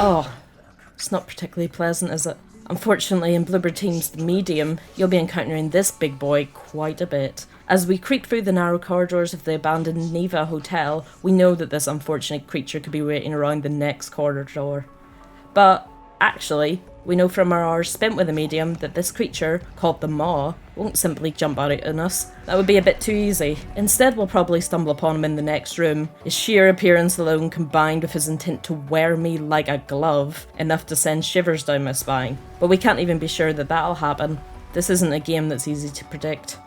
Oh, it's not particularly pleasant, is it? Unfortunately, in Bloober Team's The Medium, you'll be encountering this big boy quite a bit. As we creep through the narrow corridors of the abandoned Niwa Hotel, we know that this unfortunate creature could be waiting around the next corridor. But, actually, we know from our hours spent with the medium that this creature, called the Maw, won't simply jump out on us. That would be a bit too easy. Instead, we'll probably stumble upon him in the next room. His sheer appearance alone, combined with his intent to wear me like a glove, enough to send shivers down my spine. But we can't even be sure that that'll happen. This isn't a game that's easy to predict.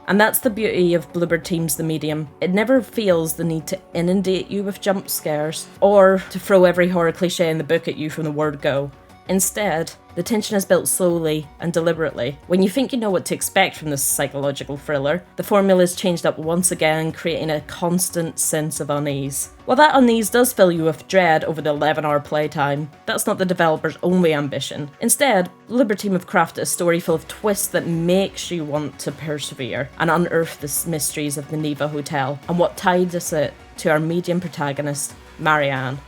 And that's the beauty of Bloober Team's The Medium. It never feels the need to inundate you with jump scares, or to throw every horror cliche in the book at you from the word go. Instead, the tension is built slowly and deliberately. When you think you know what to expect from this psychological thriller, the formula is changed up once again, creating a constant sense of unease. While that unease does fill you with dread over the 11-hour playtime, that's not the developer's only ambition. Instead, Bloober Team have crafted a story full of twists that makes you want to persevere and unearth the mysteries of the Niwa Hotel and what ties it to our medium protagonist, Marianne.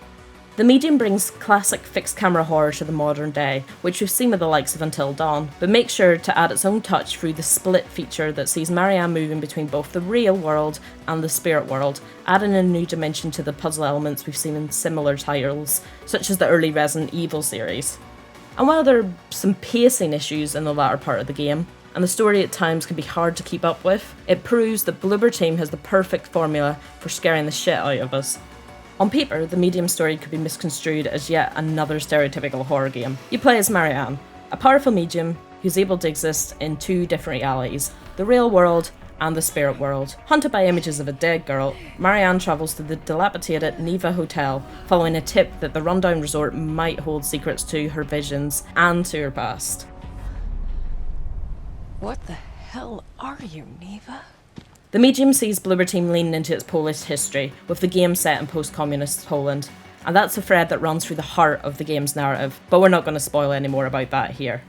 The Medium brings classic fixed camera horror to the modern day, which we've seen with the likes of Until Dawn, but makes sure to add its own touch through the split feature that sees Marianne moving between both the real world and the spirit world, adding a new dimension to the puzzle elements we've seen in similar titles, such as the early Resident Evil series. And while there are some pacing issues in the latter part of the game, and the story at times can be hard to keep up with, it proves that Bloober Team has the perfect formula for scaring the shit out of us. On paper, the Medium story could be misconstrued as yet another stereotypical horror game. You play as Marianne, a powerful medium who's able to exist in two different realities, the real world and the spirit world. Haunted by images of a dead girl, Marianne travels to the dilapidated Niwa Hotel, following a tip that the rundown resort might hold secrets to her visions and to her past. What the hell are you, Niwa? The Medium sees Bloober Team leaning into its Polish history, with the game set in post-communist Poland, and that's a thread that runs through the heart of the game's narrative, but we're not going to spoil any more about that here.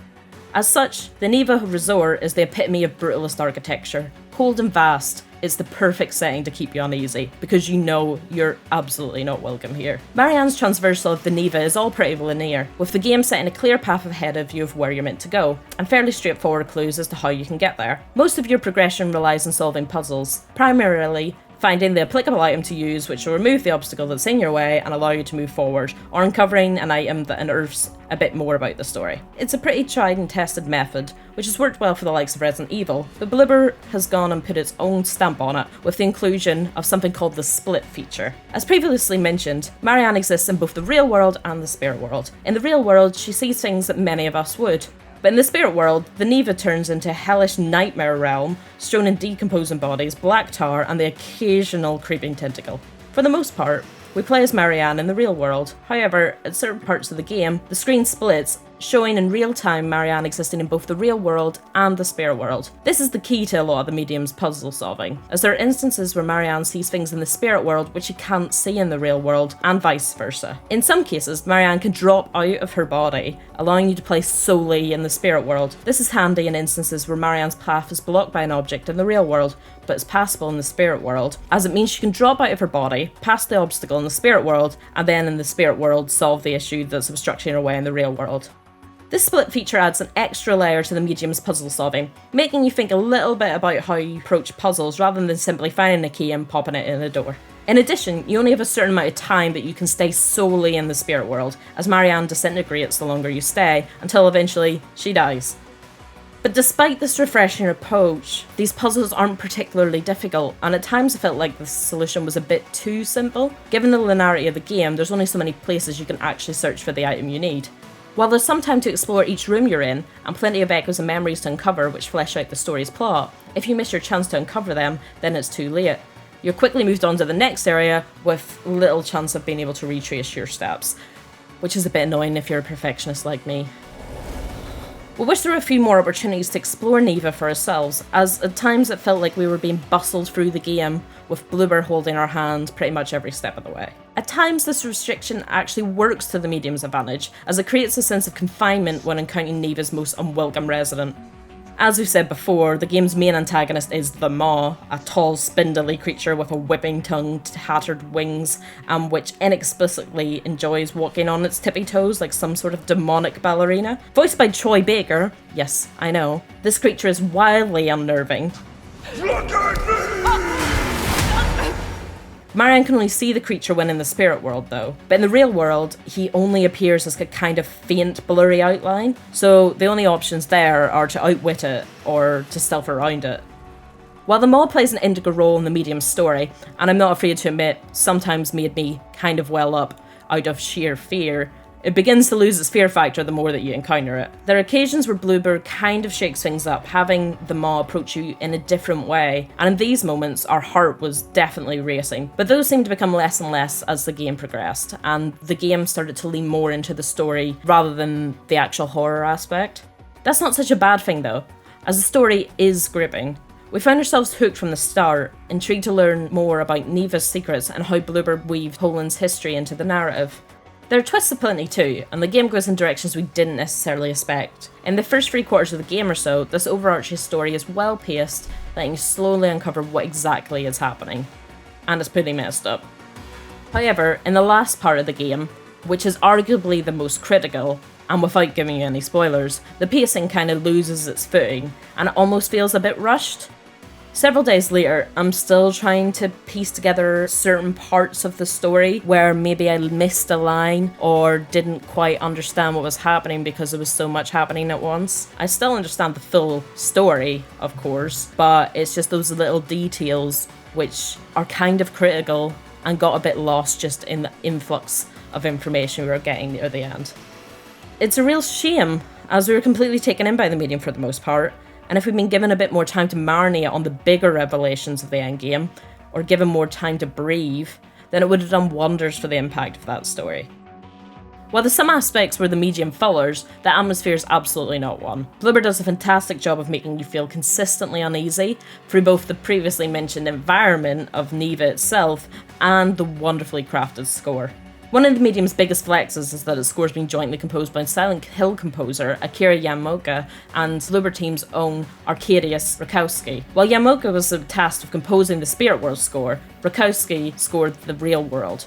As such, the Niwa Resort is the epitome of brutalist architecture. Cold and vast, it's the perfect setting to keep you uneasy, because you know you're absolutely not welcome here. Marianne's transversal of the Niwa is all pretty linear, with the game setting a clear path ahead of you of where you're meant to go, and fairly straightforward clues as to how you can get there. Most of your progression relies on solving puzzles, primarily finding the applicable item to use which will remove the obstacle that's in your way and allow you to move forward, or uncovering an item that unearths a bit more about the story. It's a pretty tried and tested method, which has worked well for the likes of Resident Evil, but Bloober has gone and put its own stamp on it with the inclusion of something called the split feature. As previously mentioned, Marianne exists in both the real world and the spirit world. In the real world, she sees things that many of us would. But in the spirit world, the Niwa turns into a hellish nightmare realm, strewn in decomposing bodies, black tar, and the occasional creeping tentacle. For the most part, we play as Marianne in the real world. However, at certain parts of the game, the screen splits, showing in real time Marianne existing in both the real world and the spirit world. This is the key to a lot of the medium's puzzle solving, as there are instances where Marianne sees things in the spirit world which she can't see in the real world, and vice versa. In some cases, Marianne can drop out of her body, allowing you to play solely in the spirit world. This is handy in instances where Marianne's path is blocked by an object in the real world, but is passable in the spirit world, as it means she can drop out of her body, pass the obstacle in the spirit world, and then in the spirit world solve the issue that's obstructing her way in the real world. This split feature adds an extra layer to the medium's puzzle solving, making you think a little bit about how you approach puzzles rather than simply finding a key and popping it in a door. In addition, you only have a certain amount of time that you can stay solely in the spirit world, as Marianne disintegrates the longer you stay, until eventually she dies. But despite this refreshing approach, these puzzles aren't particularly difficult, and at times I felt like the solution was a bit too simple. Given the linearity of the game, there's only so many places you can actually search for the item you need. While there's some time to explore each room you're in, and plenty of echoes and memories to uncover which flesh out the story's plot, if you miss your chance to uncover them, then it's too late. You're quickly moved on to the next area with little chance of being able to retrace your steps, which is a bit annoying if you're a perfectionist like me. We wish there were a few more opportunities to explore Niwa for ourselves, as at times it felt like we were being bustled through the game, with Bloober holding our hand pretty much every step of the way. At times this restriction actually works to the medium's advantage, as it creates a sense of confinement when encountering Niwa's most unwelcome resident. As we've said before, the game's main antagonist is the Maw, a tall, spindly creature with a whipping tongue, tattered wings, and which inexplicably enjoys walking on its tippy toes like some sort of demonic ballerina. Voiced by Troy Baker, yes, I know, this creature is wildly unnerving. Look at me! Marianne can only see the creature when in the spirit world though, but in the real world, he only appears as a kind of faint, blurry outline, so the only options there are to outwit it or to stealth around it. While the Maw plays an integral role in the medium's story, and I'm not afraid to admit, sometimes made me kind of well up out of sheer fear, it begins to lose its fear factor the more that you encounter it. There are occasions where Bloober kind of shakes things up, having the Maw approach you in a different way, and in these moments our heart was definitely racing. But those seemed to become less and less as the game progressed, and the game started to lean more into the story rather than the actual horror aspect. That's not such a bad thing though, as the story is gripping. We found ourselves hooked from the start, intrigued to learn more about Niwa's secrets and how Bloober weaved Poland's history into the narrative. There are twists aplenty too, and the game goes in directions we didn't necessarily expect. In the first 3/4 of the game or so, this overarching story is well paced, letting you slowly uncover what exactly is happening. And it's pretty messed up. However, in the last part of the game, which is arguably the most critical, and without giving you any spoilers, the pacing kind of loses its footing, and it almost feels a bit rushed. Several days later, I'm still trying to piece together certain parts of the story where maybe I missed a line or didn't quite understand what was happening because there was so much happening at once. I still understand the full story, of course, but it's just those little details which are kind of critical and got a bit lost just in the influx of information we were getting near the end. It's a real shame, as we were completely taken in by the medium for the most part. And if we'd been given a bit more time to marinate on the bigger revelations of the endgame, or given more time to breathe, then it would have done wonders for the impact of that story. While there's some aspects where the medium falters, the atmosphere is absolutely not one. Bloober does a fantastic job of making you feel consistently uneasy through both the previously mentioned environment of Niwa itself and the wonderfully crafted score. One of the medium's biggest flexes is that its score has been jointly composed by Silent Hill composer Akira Yamaoka and Bloober Team's own Arkadiusz Rakowski. While Yamaoka was tasked with composing the Spirit World score, Rakowski scored the Real World.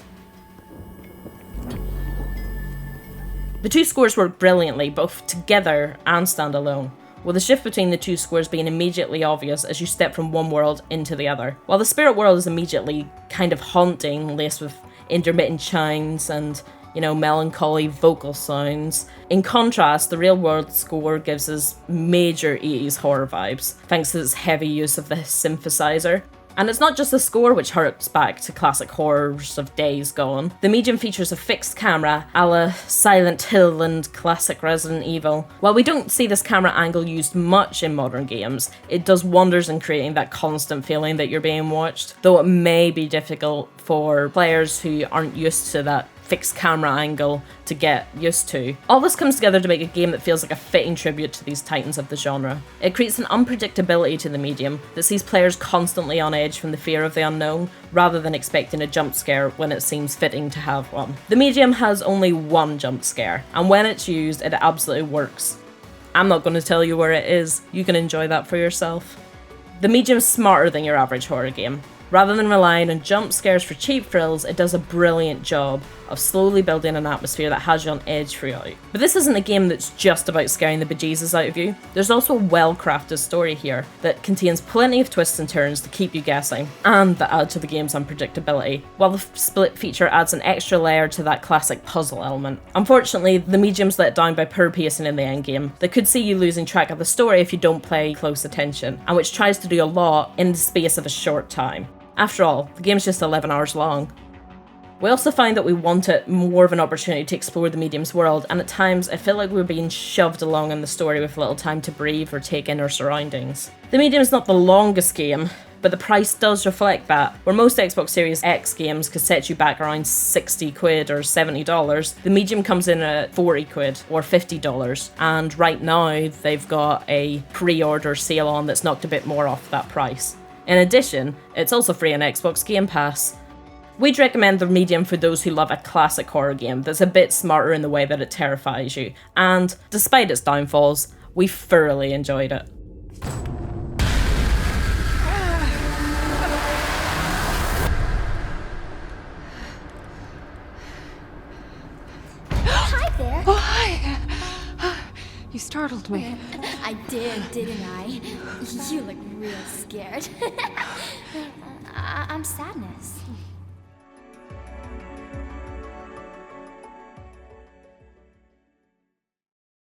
The two scores work brilliantly, both together and standalone, with the shift between the two scores being immediately obvious as you step from one world into the other. While the Spirit World is immediately kind of haunting, laced with intermittent chimes and, melancholy vocal sounds. In contrast, the Real World score gives us major 80s horror vibes, thanks to its heavy use of the synthesizer. And it's not just the score which harks back to classic horrors of days gone. The medium features a fixed camera, a la Silent Hill and classic Resident Evil. While we don't see this camera angle used much in modern games, it does wonders in creating that constant feeling that you're being watched, though it may be difficult for players who aren't used to that fixed camera angle to get used to. All this comes together to make a game that feels like a fitting tribute to these titans of the genre. It creates an unpredictability to the medium that sees players constantly on edge from the fear of the unknown, rather than expecting a jump scare when it seems fitting to have one. The medium has only one jump scare, and when it's used, it absolutely works. I'm not going to tell you where it is, you can enjoy that for yourself. The medium's smarter than your average horror game. Rather than relying on jump scares for cheap thrills, it does a brilliant job of slowly building an atmosphere that has you on edge throughout. But this isn't a game that's just about scaring the bejesus out of you. There's also a well-crafted story here that contains plenty of twists and turns to keep you guessing, and that add to the game's unpredictability, while the split feature adds an extra layer to that classic puzzle element. Unfortunately, the medium's let down by poor pacing in the endgame that could see you losing track of the story if you don't pay close attention, and which tries to do a lot in the space of a short time. After all, the game's just 11 hours long. We also find that we wanted more of an opportunity to explore the medium's world, and at times I feel like we were being shoved along in the story with little time to breathe or take in our surroundings. The medium's not the longest game, but the price does reflect that. Where most Xbox Series X games could set you back around 60 quid or $70, the medium comes in at 40 quid or $50, and right now they've got a pre-order sale on that's knocked a bit more off that price. In addition, it's also free on Xbox Game Pass. We'd recommend the medium for those who love a classic horror game that's a bit smarter in the way that it terrifies you, and despite its downfalls, we thoroughly enjoyed it. You startled me. I did, didn't I? You look real scared. I'm Sadness.